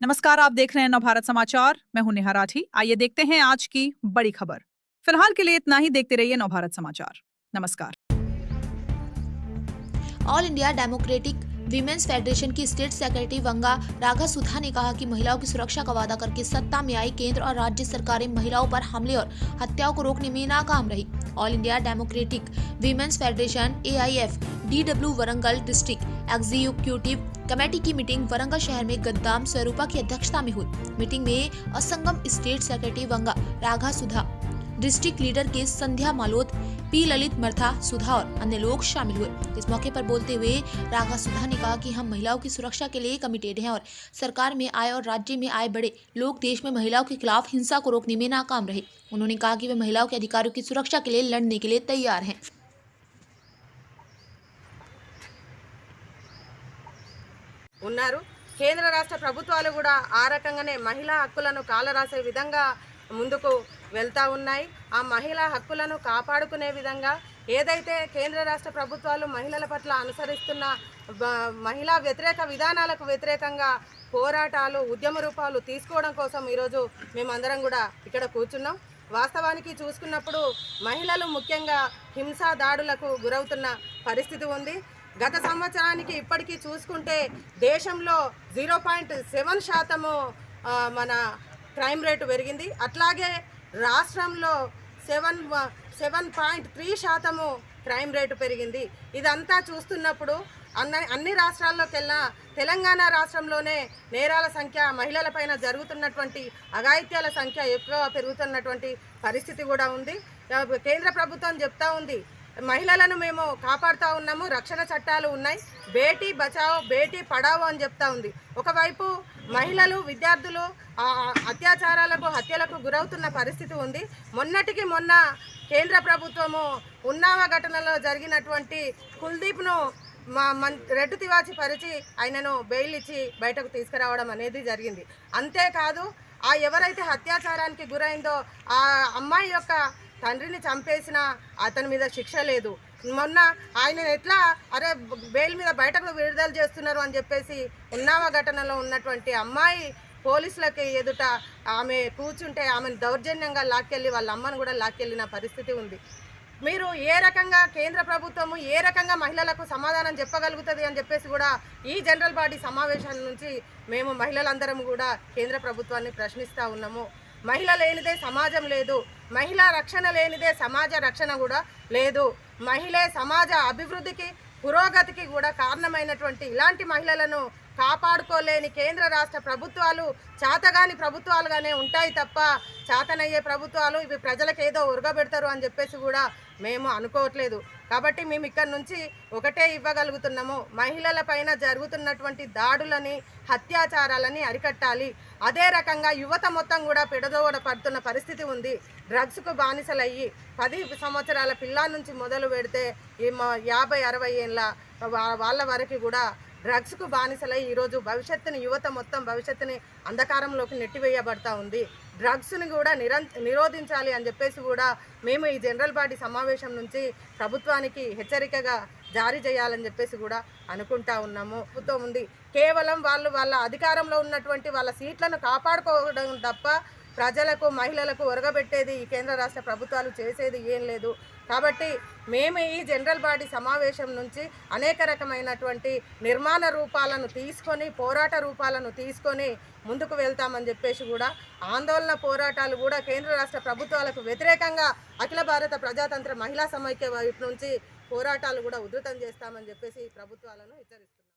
नमस्कार, आप देख रहे हैं नवभारत समाचार। मैं हूं नेहा राठी। आइए देखते हैं आज की बड़ी खबर। फिलहाल के लिए इतना ही। देखते रहिए नवभारत समाचार। नमस्कार। All India democratic women's federation की स्टेट सेक्रेटरी वंगा राघा सुधा ने कहा कि महिलाओं की सुरक्षा का वादा करके सत्ता में आई केंद्र और राज्य सरकारें महिलाओं पर हमले और हत्याओं को रोकने में नाकाम रही। All India democratic women's federation AIF DW Warangal district executive committee की मीटिंग वरंगल शहर में गद्दाम स्वरूपा की अध्यक्षता में हुई। मीटिंग में असंगम स्टेट सेक्रेटरी वंगा राघा सुधा, डिस्ट्रिक्ट लीडर के संध्या मालोत, पी ललित मर्था सुधा और अन्य लोग शामिल हुए। इस मौके पर बोलते हुए राघा सुधा ने कहा कि हम महिलाओं की सुरक्षा के लिए कमिटेड हैं और सरकार में आए और राज्य में आए बड़े लोग देश में महिलाओं के खिलाफ हिंसा को रोकने में नाकाम रहे। उन्होंने कहा कि वे महिलाओं के अधिकारों की सुरक्षा के लिए लड़ने के लिए तैयार हैं। ఉన్నారు। కేంద్ర రాష్ట్ర ప్రభుత్వాలు కూడా ఆ రకంగానే మహిళా హక్కులను కాలరాసే విధంగా ముందుకు వెళ్తా ఉన్నాయి। ఆ మహిళా హక్కులను కాపాడుకునే విధంగా ఏదైతే కేంద్ర రాష్ట్ర ప్రభుత్వాలు మహిళల పట్ల అనుసరిస్తున్న మహిళా వ్యతిరేక విధానాలకు వ్యతిరేకంగా పోరాటాలు, ఉద్యమ రూపాలు తీసుకోవడం కోసం ఈరోజు మేమందరం కూడా ఇక్కడ కూర్చున్నాం। వాస్తవానికి చూసుకున్నప్పుడు మహిళలు ముఖ్యంగా హింసా దాడులకు గురవుతున్న పరిస్థితి ఉంది। గత సంవత్సరానికి ఇప్పటికీ చూసుకుంటే దేశంలో 0.7% మన క్రైమ్ రేటు పెరిగింది। అట్లాగే రాష్ట్రంలో 7.3% క్రైమ్ రేటు పెరిగింది। ఇదంతా చూస్తున్నప్పుడు అన్ని రాష్ట్రాల్లోకెల్లా తెలంగాణ రాష్ట్రంలోనే నేరాల సంఖ్య, మహిళలపైన జరుగుతున్నటువంటి అఘాయిత్యాల సంఖ్య ఎక్కువ పెరుగుతున్నటువంటి పరిస్థితి కూడా ఉంది। కేంద్ర ప్రభుత్వం చెప్తా ఉంది మహిళలను మేము కాపాడుతూ ఉన్నాము, రక్షణ చట్టాలు ఉన్నాయి, బేటీ బచావో బేటీ పడావో అని చెప్తా ఉంది। ఒకవైపు మహిళలు, విద్యార్థులు అత్యాచారాలకు, హత్యలకు గురవుతున్న పరిస్థితి ఉంది। మొన్నటికి మొన్న కేంద్ర ప్రభుత్వము ఉన్నావ ఘటనలో జరిగినటువంటి కుల్దీప్ను రెడ్డు తివాచి పరిచి ఆయనను బెయిల్ ఇచ్చి బయటకు తీసుకురావడం అనేది జరిగింది। అంతేకాదు ఎవరైతే అత్యాచారానికి గురైందో ఆ అమ్మాయి యొక్క తండ్రిని చంపేసిన అతని మీద శిక్ష లేదు। మొన్న ఆయన ఎట్లా బెయిల్ మీద బయటకు విడుదల చేస్తున్నారు అని చెప్పేసి ఉన్నావ ఘటనలో ఉన్నటువంటి అమ్మాయి పోలీసులకి ఎదుట ఆమె కూర్చుంటే ఆమెను దౌర్జన్యంగా లాక్కెళ్ళి వాళ్ళ అమ్మను కూడా లాక్కెళ్ళిన పరిస్థితి ఉంది। మీరు ఏ రకంగా కేంద్ర ప్రభుత్వము ఏ రకంగా మహిళలకు సమాధానం చెప్పగలుగుతుంది అని చెప్పేసి కూడా ఈ జనరల్ బాడీ సమావేశం నుంచి మేము మహిళలందరం కూడా కేంద్ర ప్రభుత్వాన్ని ప్రశ్నిస్తూ ఉన్నాము। మహిళ లేనిదే సమాజం లేదు, మహిళా రక్షణ లేనిదే సమాజ రక్షణ కూడా లేదు, మహిళే సమాజ అభివృద్ధికి, పురోగతికి కూడా కారణమైనటువంటి ఇలాంటి మహిళలను కాపాడుకోలేని కేంద్ర రాష్ట్ర ప్రభుత్వాలు చాతగాని ప్రభుత్వాలుగానే ఉంటాయి తప్ప చాతనయ్యే ప్రభుత్వాలు ఇవి ప్రజలకు ఏదో ఉరగబెడతారు అని చెప్పేసి కూడా మేము అనుకోవట్లేదు। కాబట్టి మేము ఇక్కడ నుంచి ఒకటే ఇవ్వగలుగుతున్నాము, మహిళల పైన జరుగుతున్నటువంటి దాడులని, అత్యాచారాలని అరికట్టాలి। అదే రకంగా యువత మొత్తం కూడా పెడదోడ పడుతున్న పరిస్థితి ఉంది। డ్రగ్స్కు బానిసలయ్యి 10 సంవత్సరాల పిల్లల నుంచి మొదలు పెడితే 50-60 ఏళ్ళ వాళ్ళ వరకు కూడా డ్రగ్స్కు బానిసలై ఈరోజు భవిష్యత్తుని, యువత మొత్తం భవిష్యత్తుని అంధకారంలోకి నెట్టివేయబడతా ఉంది। డ్రగ్స్ని కూడా నిరోధించాలి అని చెప్పేసి కూడా మేము ఈ జనరల్ బాడీ సమావేశం నుంచి ప్రభుత్వానికి హెచ్చరికగా జారీ చేయాలని చెప్పేసి కూడా అనుకుంటా ఉన్నాము। ప్రభుత్వం ఉంది కేవలం వాళ్ళ అధికారంలో ఉన్నటువంటి వాళ్ళ సీట్లను కాపాడుకోవడం తప్ప ప్రజలకు, మహిళలకు ఒరగబెట్టేది ఈ కేంద్ర రాష్ట్ర ప్రభుత్వాలు చేసేది ఏం లేదు। కాబట్టి మేము ఈ జనరల్ బాడీ సమావేశం నుంచి అనేక రకమైనటువంటి నిర్మాణ రూపాలను తీసుకొని, పోరాట రూపాలను తీసుకొని ముందుకు వెళ్తామని చెప్పేసి కూడా ఆందోళన పోరాటాలు కూడా కేంద్ర రాష్ట్ర ప్రభుత్వాలకు వ్యతిరేకంగా అఖిల భారత ప్రజాతంత్ర మహిళా సమైక్య వైపు నుంచి పోరాటాలు కూడా ఉధృతం చేస్తామని చెప్పేసి ప్రభుత్వాలను హెచ్చరిస్తున్నాం।